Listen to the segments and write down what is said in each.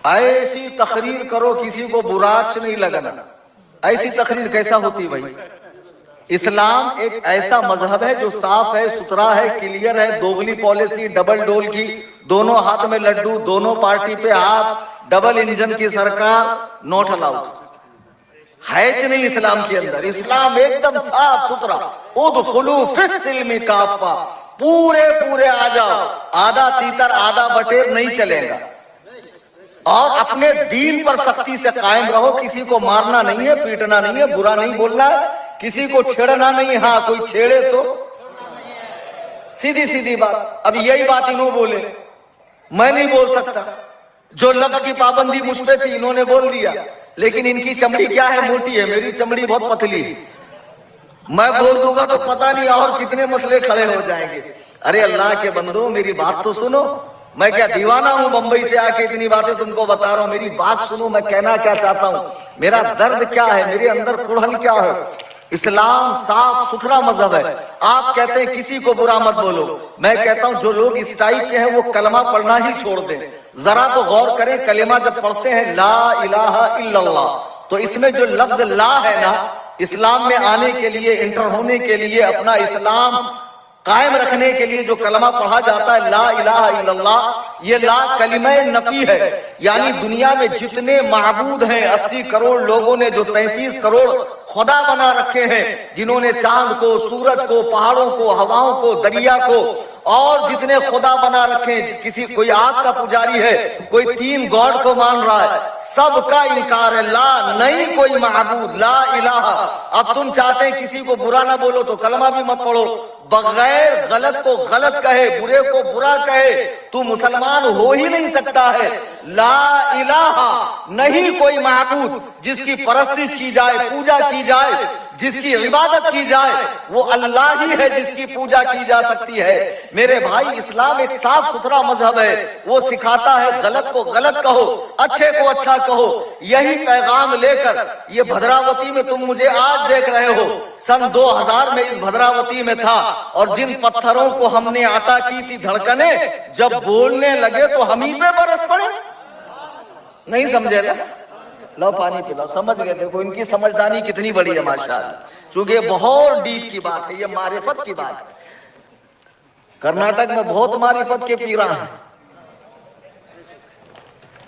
ایسی تقریر کرو کسی کو برا اچھا نہیں لگنا. ایسی تقریر کیسا ہوتی بھائی؟ اسلام ایک ایسا مذہب ہے جو صاف ہے، ستھرا ہے، کلیئر ہے. دوگلی پالیسی، ڈبل ڈول کی، دونوں ہاتھ میں لڈو، دونوں پارٹی پہ ہاتھ، ڈبل انجن کی سرکار، نوٹ الاؤڈ ہے چ نہیں اسلام کے اندر. اسلام ایک دم صاف ستھرا. ادخلوا فی السلم کافہ، پورے آ جاؤ. آدھا تیتر آدھا بٹیر نہیں چلے گا. اور اپنے دین پر سختی سے قائم رہو. کسی کو مارنا نہیں ہے، پیٹنا نہیں ہے، برا نہیں بولنا ہے، کسی کو چھیڑنا نہیں. ہاں کوئی چھیڑے تو سیدھی بات. اب یہی بات انہوں بولے، میں نہیں بول سکتا. جو لفظ کی پابندی مجھ پہ تھی انہوں نے بول دیا. لیکن ان کی چمڑی کیا ہے؟ موٹی ہے. میری چمڑی بہت پتلی ہے. میں بول دوں گا تو پتہ نہیں اور کتنے مسئلے کھڑے ہو جائیں گے. ارے اللہ کے بندو میری بات تو سنو. میں کیا دیوانہ ہوں بمبئی سے آ کے اتنی باتیں تم کو بتا رہا ہوں؟ میری بات سنو. میں کہنا کیا چاہتا ہوں، میرا درد کیا ہے، میرے اندر کڑھل کیا ہے. اسلام صاف ستھرا مذہب ہے. آپ کہتے ہیں کسی کو برا مت بولو. میں کہتا ہوں جو لوگ اس ٹائپ کے ہیں وہ کلمہ پڑھنا ہی چھوڑ دیں. ذرا تو غور کریں، کلمہ جب پڑھتے ہیں لا الہ الا اللہ، تو اس میں جو لفظ لا ہے نا، اسلام میں آنے کے لیے، انٹر ہونے کے لیے، اپنا اسلام قائم رکھنے کے لیے جو کلمہ پڑھا جاتا ہے لا الہ الا اللہ، یہ لا کلمہ نفی ہے. یعنی دنیا میں جتنے معبود ہیں، 80 کروڑ لوگوں نے جو 33 کروڑ خدا بنا رکھے ہیں، جنہوں نے چاند کو، سورج کو، پہاڑوں کو، ہواؤں کو، دریا کو، اور جتنے خدا بنا رکھے ہیں، کسی کوئی آگ کا پجاری ہے، کوئی 3 گاڈ کو مان رہا ہے، سب کا انکار ہے. لا، نہیں کوئی معبود، لا الہ. اب تم چاہتے ہیں کسی کو برا نہ بولو تو کلمہ بھی مت پڑھو. بغیر غلط کو غلط کہے، برے کو برا کہے تو مسلمان ہو ہی نہیں سکتا ہے. لا الہ، نہیں کوئی معبود جس کی پرستش کی جائے، پوجا کی جائے، جس کی عبادت کی جائے، وہ اللہ ہی ہے جس کی پوجا کی جا سکتی ہے. میرے بھائی، اسلام ایک صاف ستھرا مذہب ہے. وہ سکھاتا ہے غلط کو غلط کہو، اچھے کو اچھا کہو. یہی پیغام لے کر یہ بھدراوتی میں تم مجھے آج دیکھ رہے ہو. سن 2000 میں اس بھدراوتی میں تھا، اور جن پتھروں کو ہم نے عطا کی تھی دھڑکنیں، جب بولنے لگے تو ہم ہی پہ برس پڑے. نہیں سمجھے نا؟ لو پانی پلاؤ. سمجھ گئے؟ دیکھو ان کی سمجھدانی کتنی بڑی ہے ماشاءاللہ. چونکہ یہ بہت ڈیپ کی بات ہے، یہ معرفت کی بات ہے. کرناٹک میں بہت معرفت کے پیراں ہیں.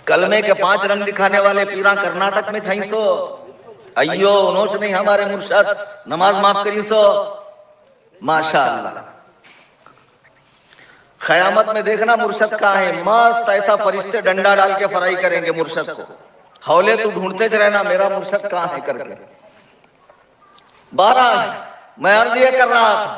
کلمے کے 5 رنگ دکھانے والے پیراں کرناٹک میں چھائیں سو. ایو نوچ نہیں ہمارے مرشد، نماز معاف کریں سو. ماشاءاللہ. قیامت میں دیکھنا مرشد کہاں ہے. مست ایسا فرشتے ڈنڈا ڈال کے فرائی کریں گے مرشد کو. حولے تو ڈھونڈتے چ رہنا میرا مرشد کہاں ہے کر کے. بہرحال میں عرض یہ کر رہا تھا،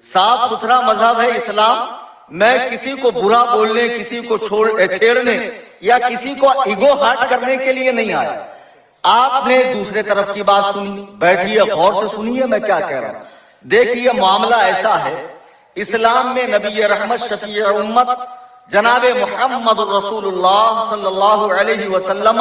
صاف ستھرا مذہب ہے اسلام. میں کسی کو برا بولنے، کسی کو چھیڑنے یا کسی کو ایگو ہارٹ کرنے کے لیے نہیں آیا. آپ نے دوسرے طرف کی بات سنی، بیٹھیے غور سے سنیے میں کیا کہہ رہا ہوں. دیکھیے معاملہ ایسا ہے، اسلام میں نبی رحمت شفیع امت جناب محمد رسول اللہ صلی اللہ علیہ وسلم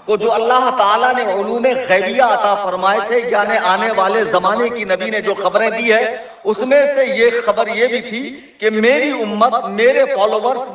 کو جو اللہ تعالیٰ نے علوم غیبیہ عطا فرمائے تھے، یعنی آنے والے زمانے کی نبی نے جو خبریں دی ہے، اس میں سے یہ خبر یہ بھی تھی کہ میری امت، میرے فالوورز،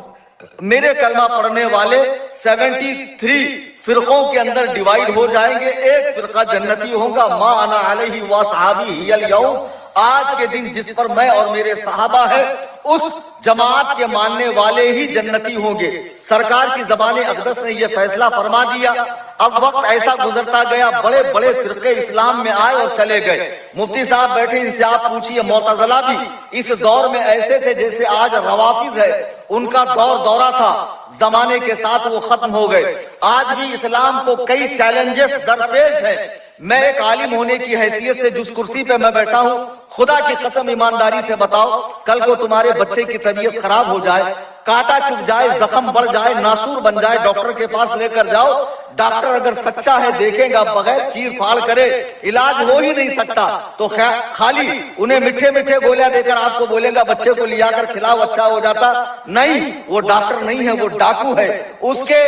میرے کلمہ پڑھنے والے 73 فرقوں کے اندر ڈیوائیڈ ہو جائیں گے. ایک فرقہ جنتی ہوگا، ما انا علیہ واصحابی الیوم. آج کے دن جس پر میں اور میرے صحابہ ہیں، اس جماعت کے ماننے والے ہی جنتی ہوں گے. سرکار کی زبان اقدس نے یہ فیصلہ فرما دیا. اب وقت ایسا گزرتا گیا، بڑے بڑے فرقے اسلام میں آئے اور چلے گئے. مفتی صاحب بیٹھے، ان سے آپ پوچھئے، معتزلہ بھی اس دور میں ایسے تھے جیسے آج روافض ہے. ان کا دورہ تھا، زمانے کے ساتھ وہ ختم ہو گئے. آج بھی اسلام کو کئی چیلنجز درپیش ہیں. میں ایک عالم ہونے کی حیثیت سے جس کرسی پہ میں بیٹھا ہوں، خدا کی قسم ایمانداری سے بتاؤ، کل کو تمہارے بچے کی طبیعت خراب ہو جائے، کانٹا چبھ جائے، زخم بڑھ جائے، ناسور بن جائے، ڈاکٹر کے پاس لے کر جاؤ، डॉक्टर अगर सच्चा है देखेगा, बगैर चीर फाड़ करे इलाज हो ही नहीं सकता। तो खाली उन्हें मीठे मीठे गोलियां देकर आपको बोलेगा बच्चे को लिया कर खिलाओ अच्छा हो जाता, नहीं, वो डॉक्टर नहीं है, वो डाकू है। उसके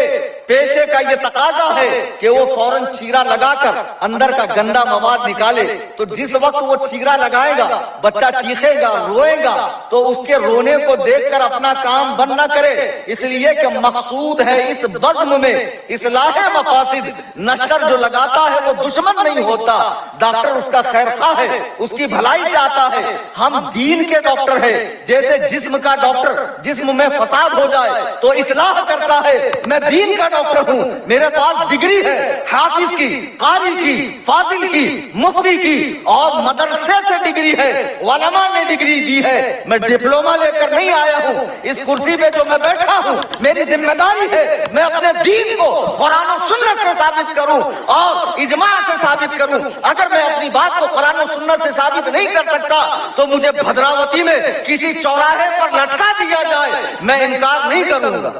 पेशे का ये तकाजा है कि वो फौरन चीरा लगाकर अंदर का गंदा मवाद निकाले। तो जिस वक्त वो चीरा लगाएगा बच्चा चीखेगा, रोएगा, तो उसके रोने को देखकर अपना काम बंद न करे, इसलिए कि मकसूद है इस बज़्म में इस्लाह मफासिद। नश्तर जो लगाता है वो दुश्मन नहीं होता, डॉक्टर उसका खैरख्वाह है, उसकी भलाई चाहता है। हम दीन के डॉक्टर है, जैसे जिस्म का डॉक्टर जिस्म में फसाद हो जाए तो इस्लाह करता है, मैं दीन का डॉक्टर हूं, मेरे पास डिग्री है हाफिज की, कारी की, फाजिल की, मुफ्ती की और मदरसे से डिग्री है, उलमा ने डिग्री दी है। मैं डिप्लोमा लेकर नहीं आया हूं। इस कुर्सी पे जो मैं बैठा हूं मेरी जिम्मेदारी है मैं अपने दीन को कुरान और सुन्नत से साबित करूं और इजमा से साबित करूं। अगर मैं अपनी बात को कुरान और सुन्नत से साबित नहीं कर सकता तो मुझे भद्रावती में किसी चौराहे पर लटका दिया जाए, मैं इनकार नहीं करूंगा।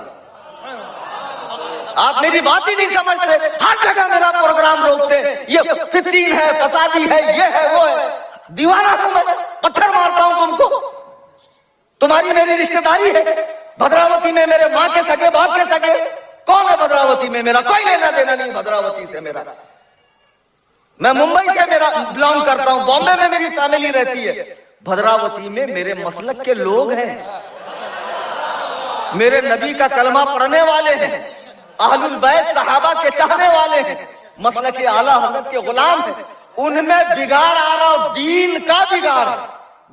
आप मेरी बात ही नहीं समझते, हर जगह मेरा प्रोग्राम रोकते, ये फितीन है, फसादी है, ये है, वो है। दीवाना हूं मैं, पत्थर मारता हूं तुमको, तुम्हारी मेरी रिश्तेदारी है। भद्रावती में मेरे माँ के सगे, बाप के सगे, कौन है भद्रावती में? मेरा कोई लेना देना नहीं भद्रावती से। मेरा मैं मुंबई से मेरा बिलोंग करता हूं, बॉम्बे में मेरी फैमिली रहती है, भद्रावती में मेरे मसलक के लोग हैं, मेरे नबी का कलमा पढ़ने वाले हैं, अहलुल बैत सहाबा के चाहने वाले हैं, मसलक के आला हज़रत के गुलाम हैं। उनमें बिगाड़ आ रहा, दीन का बिगाड़,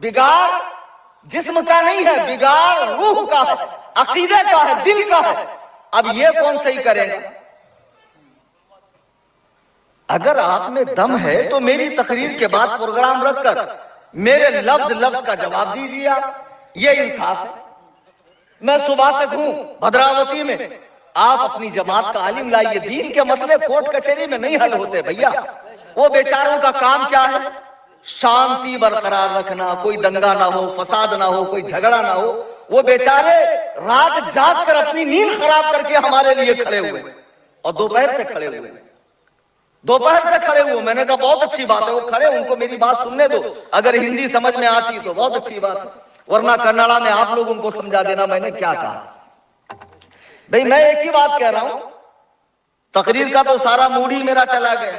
बिगाड़ जिस्म का नहीं है, बिगाड़ रूह का है, अकीदे का है, दिल का है। अब ये कौन सही करेगा? अगर आप में दम है तो मेरी तकरीर के बाद प्रोग्राम रखकर मेरे लफ्ज लफ्ज का जवाब दीजिए आप, ये इंसाफ है। मैं सुबह तक हूं भद्रावती में, आप अपनी जमात का आलिम लाइए। दीन के मसले कोर्ट कचहरी में नहीं हल होते भैया। वो बेचारों का काम क्या है? शांति बरकरार रखना, कोई दंगा ना हो, फसाद ना हो, कोई झगड़ा ना हो। वो बेचारे रात जाग कर अपनी नींद खराब करके हमारे लिए खड़े हुए, और दोपहर से खड़े हुए, दोपहर से खड़े हुए। मैंने कहा बहुत अच्छी बात है, वो खड़े, उनको मेरी बात सुनने दो, अगर हिंदी समझ में आती तो बहुत अच्छी बात है, वरना कन्नड़ा में आप लोग उनको समझा देना मैंने क्या कहा। भाई मैं एक ही बात कह रहा हूं, तकरीर का तो सारा मूड ही मेरा चला गया।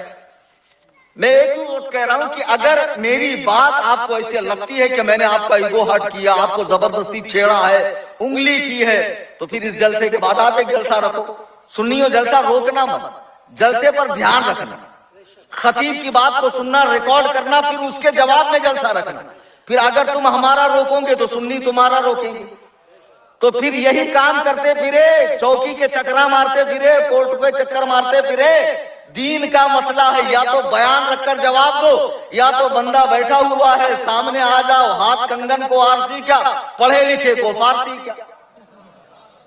मैं एक ही बात कह रहा हूं कि अगर मेरी बात आपको ऐसे लगती है कि मैंने आपका ईगो हर्ट किया, आपको जबरदस्ती छेड़ा है, उंगली की है, तो फिर इस जलसे के बाद आप एक जलसा रखो। सुन्नियों जलसा रोकना मत, जलसे पर ध्यान रखना, खतीब की बात को सुनना, रिकॉर्ड करना, फिर उसके जवाब में जलसा रखना। फिर अगर तुम हमारा रोकोगे तो सुन्नी तुम्हारा रोकेंगे, तो फिर यही काम करते फिरे, चौकी के चक्कर मारते फिरे, कोर्ट के चक्कर मारते फिरे। दीन का मसला है, या तो बयान रखकर जवाब दो, या तो बंदा बैठा हुआ है सामने आ जाओ, हाथ कंगन को आरसी क्या, पढ़े लिखे को फारसी क्या।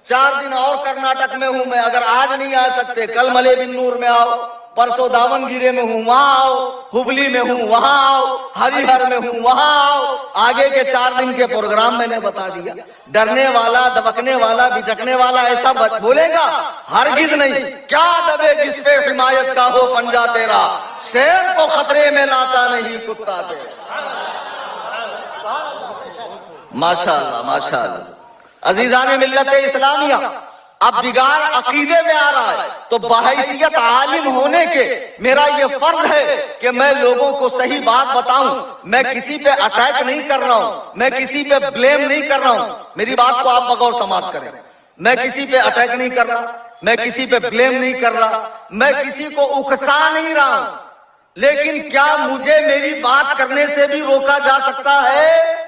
4 दिन और कर्नाटक में हूं मैं, अगर आज नहीं आ सकते कल मले बिन नूर में आओ, परसों दावनगिरे में हूं वहां आओ, हुबली में हूं वहां आओ, हरिहर में हूं वहां आओ। आगे के 4 दिन के प्रोग्राम मैंने बता दिया। डरने वाला, दबकने वाला, बिचकने वाला ऐसा बोलेगा हरगिज नहीं। क्या दबे जिस पे हिमायत का हो पंजा तेरा, शेर को खतरे में लाता नहीं कुत्ता तेरा। माशाअल्लाह माशाअल्लाह। अजीजान मिल्लत इस्लामिया, अब बिगाड़ अकीदे में आ रहा है, तो बहैसियत आलिम होने के मेरा ये फर्ज है कि मैं लोगों को सही बात बताऊं। मैं किसी पे अटैक नहीं कर रहा हूं, मैं किसी पे ब्लेम नहीं कर रहा हूं, मेरी बात को आप बगौर समाप्त करें। मैं किसी पे अटैक नहीं कर रहा, मैं किसी पे ब्लेम नहीं कर रहा, मैं किसी को उकसा नहीं रहा हूं। लेकिन क्या मुझे मेरी बात करने से भी रोका जा सकता है?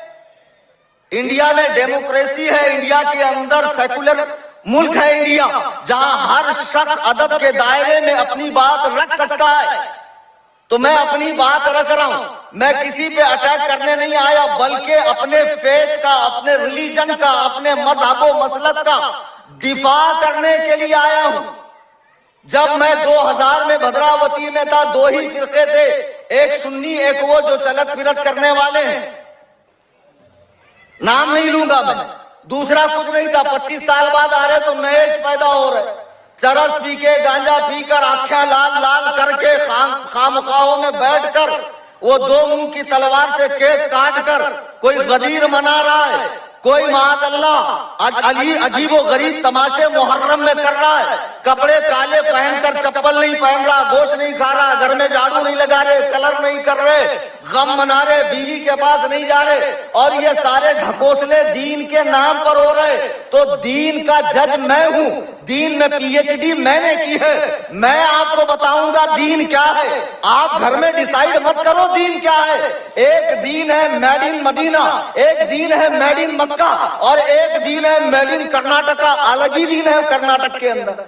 इंडिया में डेमोक्रेसी है, इंडिया के अंदर सेकुलर मुल्क है इंडिया, जहां हर शख्स अदब के दायरे में अपनी बात रख सकता है। तो मैं अपनी बात रख रहा हूं, मैं किसी पे अटैक करने नहीं आया, बल्कि अपने फेथ का, अपने रिलीजन का, अपने मजहब व मसलक का दिफा करने के लिए आया हूं। जब मैं 2000 में भद्रावती में था, 2 ही फिरके थे, एक सुन्नी एक वो जो चलत फिरत करने वाले हैं, नाम नहीं लूंगा मैं, दूसरा कुछ नहीं था। 25 साल बाद आ रहे तो नए पैदा हो रहे, चरस पी के, गांजा पी कर, आंखें लाल लाल करके खामखाओं में बैठ कर वो दो मुंह की तलवार से केक काट कर कोई गदीर मना रहा है, कोई माअल्लाह अजीबो गरीब तमाशे मुहर्रम में कर रहा है, कपड़े काले पहनकर चप्पल नहीं पहन रहा, गोश्त नहीं खा रहा, घर में झाड़ू नहीं लगा रहे, कलर नहीं कर रहे, गम मना रहे, बीवी के पास नहीं जा रहे, और ये सारे ढकोसले दीन के नाम पर हो रहे। तो दीन का जज मैं हूं, दीन में पीएचडी मैंने की है, मैं आपको बताऊंगा दीन क्या है। आप घर में डिसाइड मत करो दीन क्या है। एक दीन है मेड इन मदीना, एक दीन है मेड इन मक्का, और एक दीन है मेड इन कर्नाटका। अलग ही दीन है कर्नाटक के अंदर,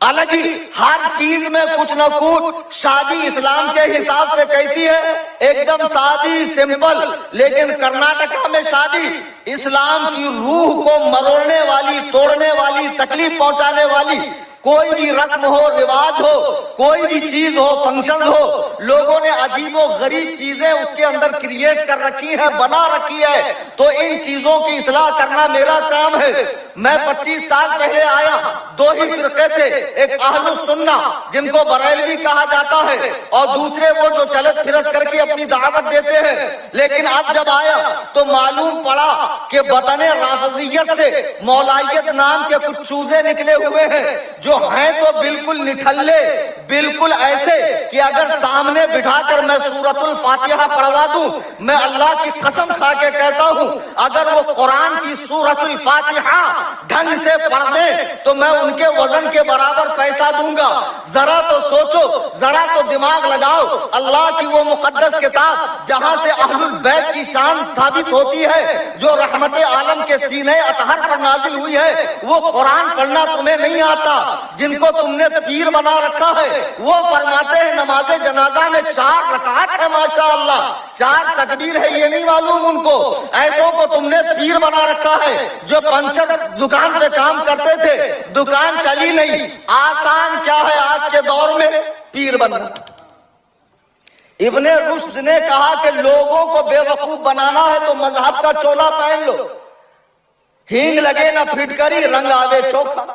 अलग ही हर चीज में कुछ न कुछ। शादी इस्लाम के हिसाब से कैसी है? एकदम सादी सिंपल। लेकिन कर्नाटका में शादी इस्लाम की रूह को मरोड़ने वाली, तोड़ने वाली, तकलीफ पहुंचाने वाली। कोई भी रस्म हो, रिवाज हो, कोई भी चीज हो, फंक्शन हो, लोगों ने अजीबो गरीब चीजें उसके अंदर क्रिएट कर रखी है, बना रखी है। तो इन चीजों की इस्लाह करना मेरा काम है। मैं 25 साल पहले आया, दो ही फिरके थे, एक अहलुस सुन्ना जिनको बरेलवी कहा जाता है, और दूसरे वो जो चलत फिरत करके अपनी दावत देते हैं। लेकिन अब जब आया तो मालूम पड़ा कि वतने राफजियत से मौलाइयत नाम के कुछ चूजे निकले हुए हैं, जो हैं तो बिल्कुल निठल्ले, बिल्कुल ऐसे कि अगर सामने बिठाकर मैं सूरतुल फातिहा पढ़वा दूं, मैं अल्लाह की कसम खा के कहता हूं, अगर वो कुरान की सूरतुल फातिहा ढंग से पढ़ दे तो मैं उनके वजन के बराबर पैसा दूंगा। जरा तो सोचो, जरा तो दिमाग लगाओ। अल्लाह की वो मुकद्दस किताब जहां से अहलुल बैत की शान साबित होती है, जो रहमत आलम के सीने अतहर पर नाजिल हुई है, वो कुरान पढ़ना तुम्हें नहीं आता। जिनको तुमने पीर बना रखा है वो फरमाते हैं नमाजे जनाजा में 4 रकात है, माशाअल्लाह 4 तकबीर है, ये नहीं मालूम उनको। ऐसों को तुमने पीर बना रखा है, जो पंचर दुकान पे काम करते थे, दुकान चली नहीं। आसान क्या है आज के दौर में? पीर बनना। इब्ने रुश्द ने कहा कि लोगों को बेवकूफ बनाना है तो मजहब का चोला पहन लो, हींग लगे ना फिटकरी, रंग आवे चोखा।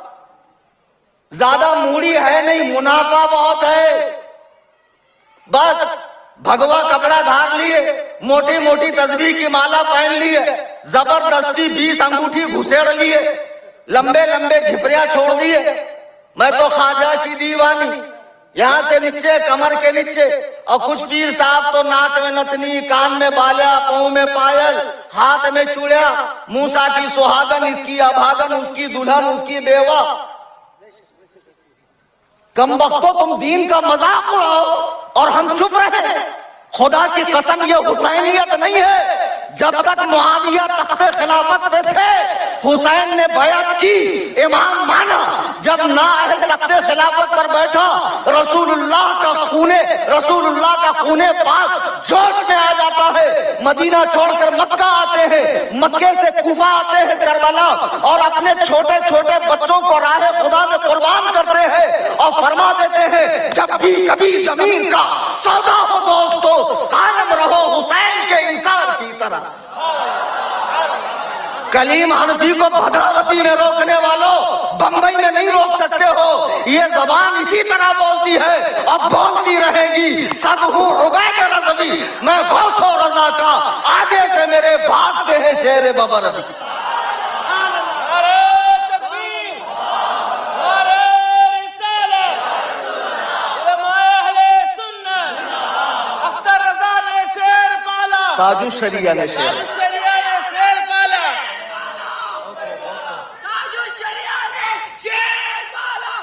ज्यादा मूड़ी है नहीं, मुनाफा बहुत है। बस भगवा कपड़ा धार लिए, मोटी मोटी तस्बीह की माला पहन लिए, जबरदस्ती 20 अंगूठी घुसेड़ लिए, लंबे लंबे झिपरिया छोड़ दिए। मैं तो ख्वाजा की दीवानी, यहाँ से नीचे कमर के नीचे। और कुछ पीर साहब तो नाक में नथनी, कान में बाला, पाँव में पायल, हाथ में चूड़िया। मूसा की सुहागन इसकी अभागन, उसकी दुल्हन उसकी बेवा। कम वक्तो तुम दीन का मजाक उड़ाओ और हम चुप रहे। खुदा की कसम ये हुसैनियत नहीं है। जब तक मुआविया तख्ते खिलाफत पे थे, हुसैन ने बैअत की, इमाम माना। जब नाअहल तख्ते खिलाफत पर बैठा, रसूलुल्लाह का खूने पाक जोश में आ जाता है। मदीना छोड़कर मक्का आते हैं, मक्के से कूफा आते हैं, करबला, और अपने छोटे छोटे बच्चों को राह खुदा में कुर्बान करते हैं और फरमा देते हैं, जब भी कभी जमीन का सौदा हो दोस्तों, कायम रहो हुसैन के इनकार की तरह। कलीम हनफी को भद्रावती में रोकने वालों, बंबई में नहीं रोक सकते हो। ये जबान इसी तरह बोलती है, अब बोलती रहेगी। सब हूँ उबैद रज़वी, मैं गौसो रज़ा का, आगे से मेरे भागते हैं शेर बबरदी। ताजु शरिया ने शेर पाला,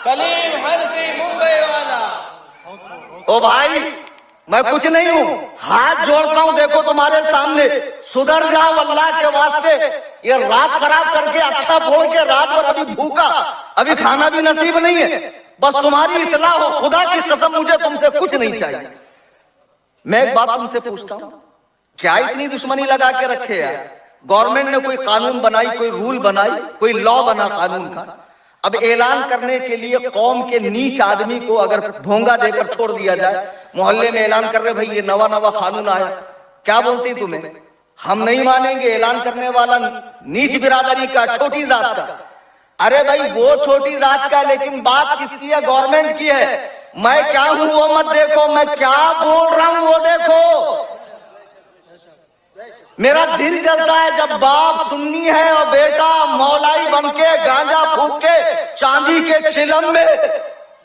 कलीम हनफी मुंबई वाला। ओ भाई, मैं कुछ नहीं हूँ, हाथ जोड़ता हूँ, देखो तुम्हारे सामने, सुधर जाओ अल्लाह के वास्ते। ये रात खराब करके अच्छा फोड़ के रात भर अभी भूखा, अभी खाना भी नसीब नहीं है। बस तुम्हारी इस्लाह हो, खुदा की कसम मुझे तुमसे कुछ नहीं चाहिए। मैं एक बात तुमसे पूछता हूँ, क्या इतनी दुश्मनी लगा के रखे यार? गवर्नमेंट ने कोई कानून बनाई, कोई रूल बनाई, कोई लॉ बना कानून का। अब ऐलान करने के लिए कौम के नीच आदमी को अगर भोंगा देकर छोड़ दिया जाए, मोहल्ले में ऐलान कर रहे भाई ये नवा नवा कानून आया, क्या बोलती तुम्हें? हम नहीं मानेंगे। ऐलान करने वाला नीच बिरादरी का, छोटी जात का। अरे भाई वो छोटी जात का, लेकिन बात किसकी है? गवर्नमेंट की है। मैं क्या हूं वो मत देखो, मैं क्या बोल रहा हूं वो देखो। मेरा दिल जलता है जब बाप सुन्नी है और बेटा मौलाई बनके गांजा फूक के चांदी के चिलम में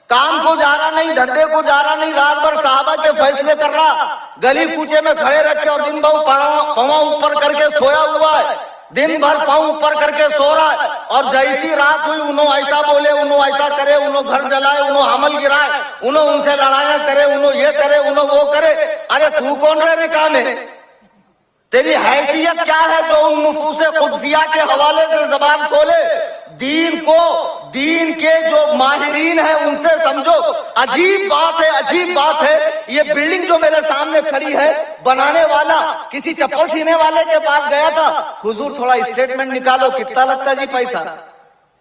काम को जा रहा नहीं, धंधे को जा रहा नहीं, रात भर साहबा के फैसले कर रहा, गली कूचे में खड़े रखे और दिन भर पाँव ऊपर करके सोया हुआ है, दिन भर पाँव ऊपर करके सो रहा है। और जैसी रात हुई उन्हों ऐसा बोले, उन्हों ऐसा करे, उन्हों घर जलाए, उन्हों हमल गिराए, उन्हों उनसे लड़ाइयां करे, उन्हों ये करे, उन्हों वो करे। अरे तू कौन रहे काम है? तेरी हैसियत क्या है जो उन नफूसे कुदसिया के हवाले से जबान खोले? दीन को, दीन के जो माहिरीन है उनसे समझो। अजीब बात है, अजीब बात है। ये बिल्डिंग जो मेरे सामने खड़ी है, बनाने वाला किसी चप्पल सीने वाले के पास गया था, हुजूर थोड़ा स्टेटमेंट निकालो, कितना लगता जी पैसा?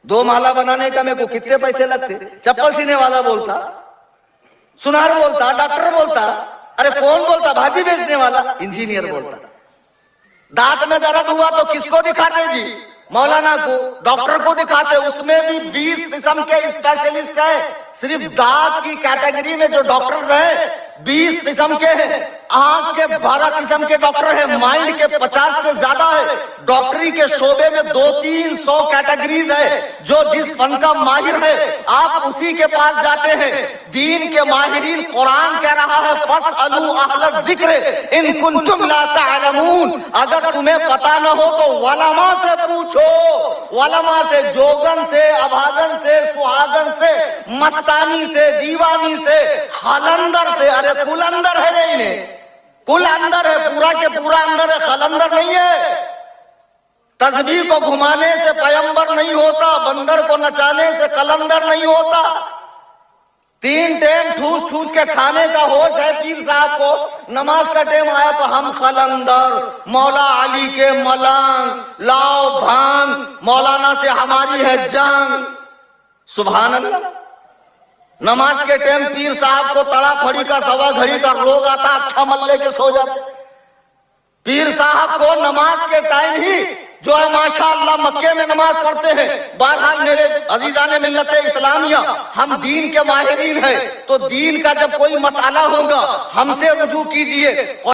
2 माला बनाने का मेरे को कितने पैसे लगते? चप्पल सीने वाला बोलता, सुनार बोलता, डॉक्टर बोलता, अरे कौन बोलता? भाजी बेचने वाला, इंजीनियर बोलता। दांत में दर्द हुआ तो किसको दिखाते जी? मौलाना को, डॉक्टर को दिखाते। उसमें भी 20 किस्म के स्पेशलिस्ट हैं। सिर्फ दांत की कैटेगरी में जो डॉक्टर्स हैं 20 किस्म के हैं। आंख के 12 किस्म के डॉक्टर हैं। माइंड के 50 से ज्यादा है। डॉक्टरी के शोबे में 200-300 कैटेगरीज है। जो जिस फन का माहिर है आप उसी के पास जाते हैं। दीन के माहिरीन, कुरान कह रहा है फस्अलू अहल ज़िक्र इन कुंतुम ला तअलमून। अगर तुम्हें पता न हो तो वलमा से पूछो। वलमा से, जोगन से, अभागन से, सुहागन से, मस्तानी से, दीवानी से, खलंदर से। अरे कुल अंदर है नहीं ने, कुल अंदर है, पूरा के पूरा अंदर है, खलंदर नहीं है। तस्बीह को घुमाने से पैगंबर नहीं होता, बंदर को नचाने से कलंदर नहीं होता। 3 टाइम ठूस ठूस के खाने का होश है पीर साहब को। नमाज का टाइम आया तो हम खलंदर, मौला अली के मलंग, लाओ भांग, मौलाना से हमारी है जंग। सुभान अल्लाह। नमाज के टाइम पीर साहब को तड़ा फड़ी का, सवा घड़ी का रोग आता, अच्छा मल्ले के सो जाते। पीर साहब को नमाज के टाइम ही जो है माशाअल्लाह मक्के में नमाज पढ़ते हैं। बहरहाल मेरे अजीजाने मिल्लत इस्लामिया, हम दीन के माहिरीन हैं, तो दीन का जब कोई मसला होगा हमसे रुजू कीजिए।